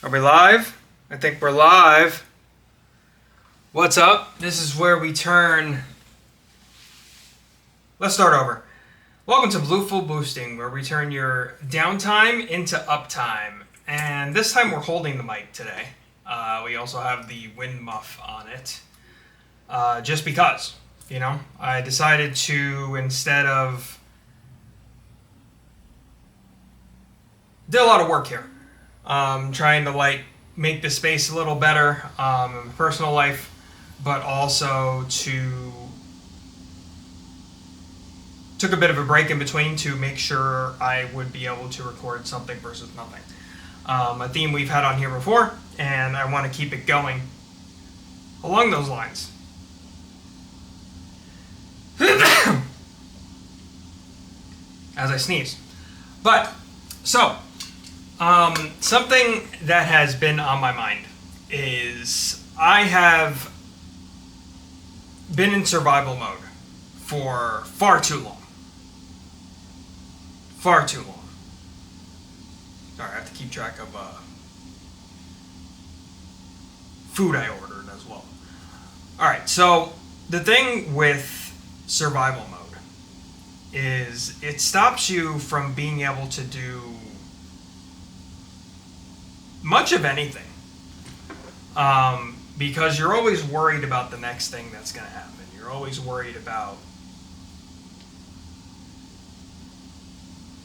Are we live? I think we're live. What's up? This is where we turn... Let's start over. Welcome to Bluefull Boosting, where we turn your downtime into uptime. And this time we're holding the mic today. We also have the wind muff on it. Just because, I decided to, instead of... Did a lot of work here. Trying to make the space a little better in my personal life, but also took a bit of a break in between to make sure I would be able to record something versus nothing. A theme we've had on here before, and I want to keep it going along those lines. As I sneeze. Something that has been on my mind is I have been in survival mode for far too long. Far too long. Sorry, I have to keep track of food I ordered as well. Alright, so the thing with survival mode is it stops you from being able to do much of anything, because you're always worried about the next thing that's going to happen. You're always worried about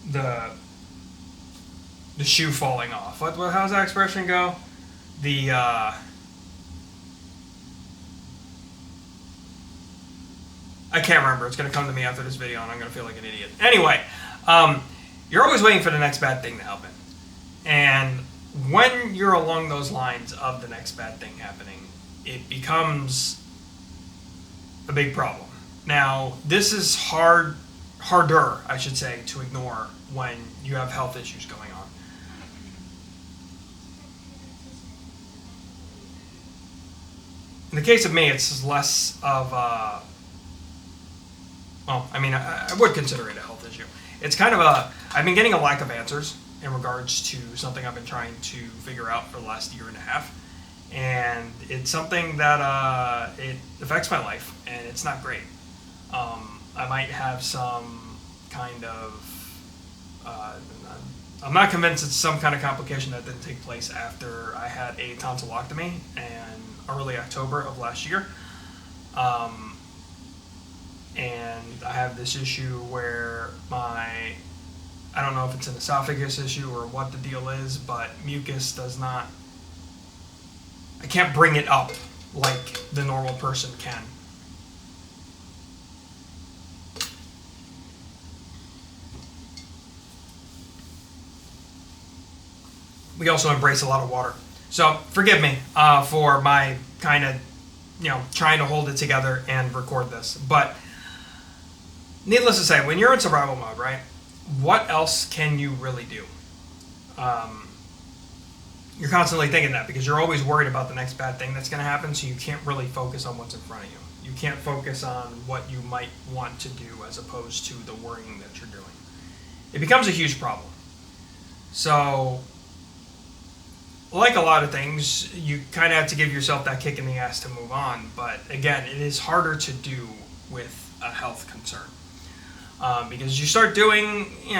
the shoe falling off. How's that expression go? I can't remember. It's going to come to me after this video, and I'm going to feel like an idiot. Anyway, you're always waiting for the next bad thing to happen, and when you're along those lines of the next bad thing happening, it becomes a big problem. Now, this is harder, I should say, to ignore when you have health issues going on. In the case of me, it's less of I would consider it a health issue. It's kind of I've been getting a lack of answers in regards to something I've been trying to figure out for the last year and a half. And it's something that it affects my life, and it's not great. I might have some kind of... I'm not convinced it's some kind of complication that didn't take place after I had a tonsillectomy in early October of last year. And I have this issue where I don't know if it's an esophagus issue or what the deal is, but mucus does not... I can't bring it up like the normal person can. We also embrace a lot of water. So forgive me for my kind of, trying to hold it together and record this. But needless to say, when you're in survival mode, right? What else can you really do? You're constantly thinking that because you're always worried about the next bad thing that's going to happen, so you can't really focus on what's in front of you. You can't focus on what you might want to do as opposed to the worrying that you're doing. It becomes a huge problem. So, like a lot of things, you kind of have to give yourself that kick in the ass to move on. But again, it is harder to do with a health concern. Because you start doing, you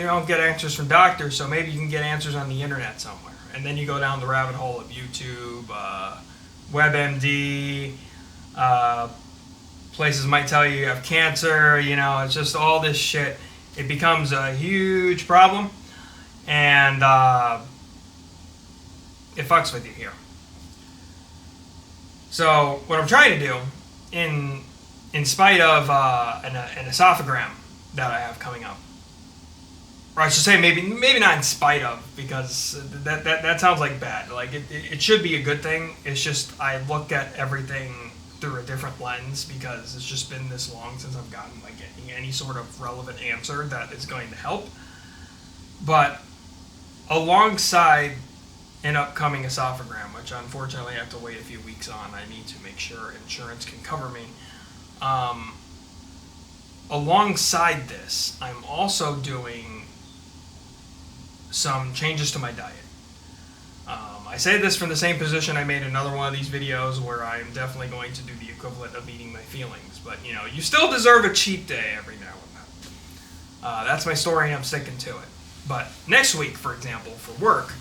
don't get answers from doctors, so maybe you can get answers on the internet somewhere. And then you go down the rabbit hole of YouTube, WebMD, places might tell you have cancer, it's just all this shit. It becomes a huge problem, and it fucks with you here. So what I'm trying to do, in spite of an esophagram that I have coming up, or I should say maybe not in spite of, because that sounds like bad. Like it should be a good thing. It's just I look at everything through a different lens because it's just been this long since I've gotten any sort of relevant answer that is going to help. But alongside an upcoming esophagram, which unfortunately I have to wait a few weeks on, I need to make sure insurance can cover me. Alongside this, I'm also doing some changes to my diet. I say this from the same position I made another one of these videos where I'm definitely going to do the equivalent of eating my feelings. But, you still deserve a cheat day every now and then. That's my story, and I'm sticking to it. But next week, for example, for work,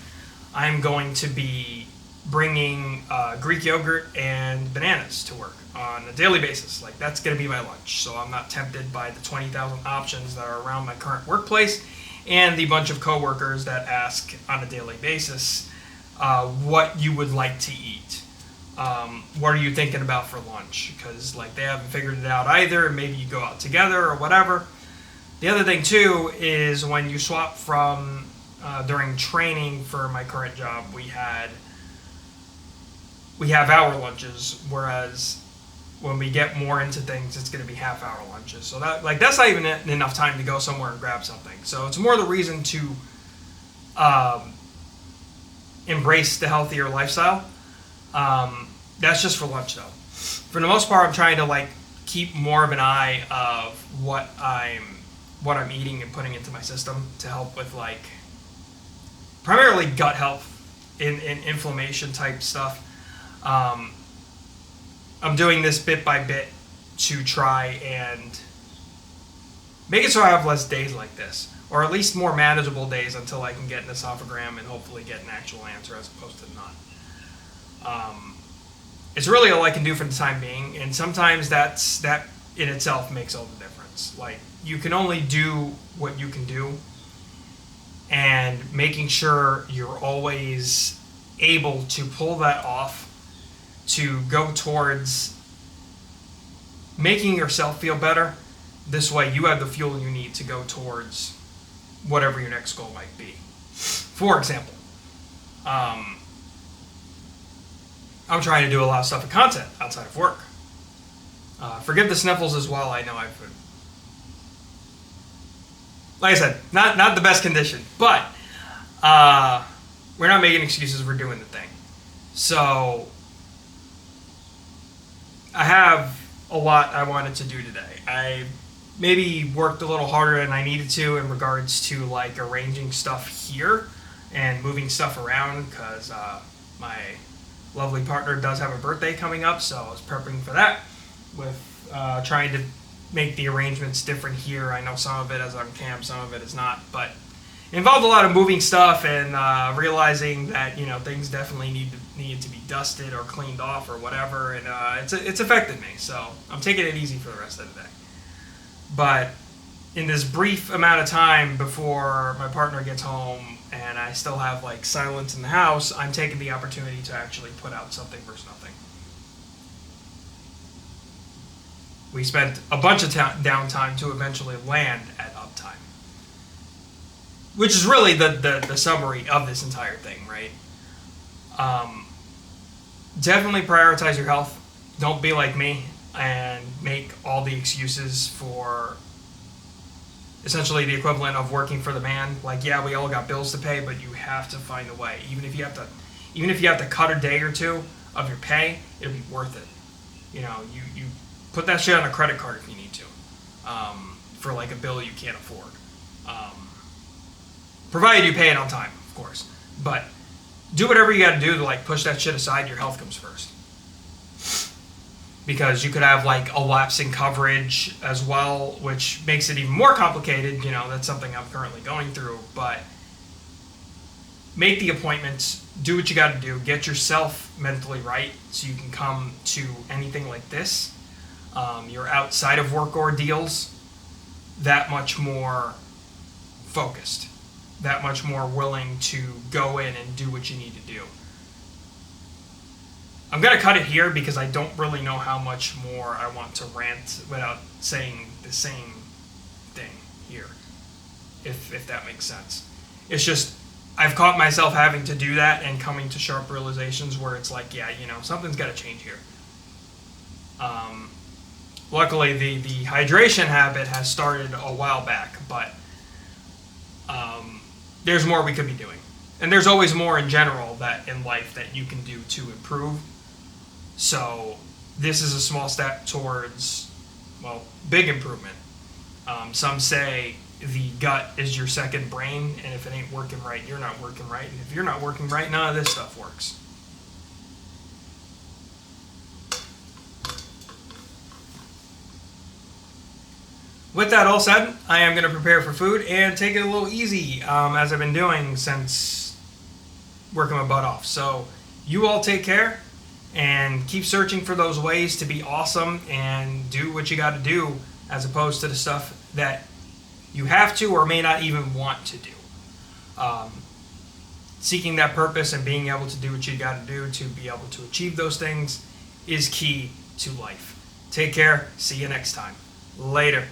I'm going to be bringing Greek yogurt and bananas to work on a daily basis. Like, that's going to be my lunch. So I'm not tempted by the 20,000 options that are around my current workplace and the bunch of coworkers that ask on a daily basis what you would like to eat. What are you thinking about for lunch? Because they haven't figured it out either, and maybe you go out together or whatever. The other thing too is when you swap from during training for my current job, we have hour lunches, whereas when we get more into things, it's going to be half-hour lunches. So that's not even enough time to go somewhere and grab something. So it's more the reason to embrace the healthier lifestyle. That's just for lunch, though. For the most part, I'm trying to keep more of an eye of what I'm eating and putting into my system to help with primarily gut health and inflammation type stuff. I'm doing this bit by bit to try and make it so I have less days like this, or at least more manageable days until I can get an esophagram and hopefully get an actual answer as opposed to none. It's really all I can do for the time being, and sometimes that in itself makes all the difference. You can only do what you can do, and making sure you're always able to pull that off to go towards making yourself feel better. This way you have the fuel you need to go towards whatever your next goal might be. For example, I'm trying to do a lot of stuff with content outside of work. Forgive the sniffles as well. I know like I said, not the best condition, but we're not making excuses. We're doing the thing. So I have a lot I wanted to do today. I maybe worked a little harder than I needed to in regards to arranging stuff here and moving stuff around, because my lovely partner does have a birthday coming up, so I was prepping for that with trying to make the arrangements different here. I know some of it is on camp, some of it is not, but it involved a lot of moving stuff and realizing that things definitely need to be dusted or cleaned off or whatever, and it's affected me. So I'm taking it easy for the rest of the day. But in this brief amount of time before my partner gets home and I still have silence in the house, I'm taking the opportunity to actually put out something versus nothing. We spent a bunch of downtime to eventually land at uptime, which is really the summary of this entire thing, right? Definitely prioritize your health. Don't be like me and make all the excuses for essentially the equivalent of working for the man. Yeah, we all got bills to pay, but you have to find a way. Even if you have to cut a day or two of your pay, it'll be worth it. You put that shit on a credit card if you need to, for a bill you can't afford. Provided you pay it on time, of course. But do whatever you got to do to push that shit aside. Your health comes first, because you could have a lapse in coverage as well, which makes it even more complicated. That's something I'm currently going through. But make the appointments, do what you got to do, get yourself mentally right so you can come to anything like this. You're outside of work ordeals that much more focused, that much more willing to go in and do what you need to do. I'm going to cut it here because I don't really know how much more I want to rant without saying the same thing here, if that makes sense. It's just, I've caught myself having to do that and coming to sharp realizations where it's something's got to change here. Luckily, the hydration habit has started a while back, but there's more we could be doing. And there's always more in general that in life that you can do to improve. So this is a small step towards, big improvement. Some say the gut is your second brain, and if it ain't working right, you're not working right. And if you're not working right, none of this stuff works. With that all said, I am going to prepare for food and take it a little easy, as I've been doing since working my butt off. So you all take care and keep searching for those ways to be awesome and do what you got to do, as opposed to the stuff that you have to or may not even want to do. Seeking that purpose and being able to do what you got to do to be able to achieve those things is key to life. Take care. See you next time. Later.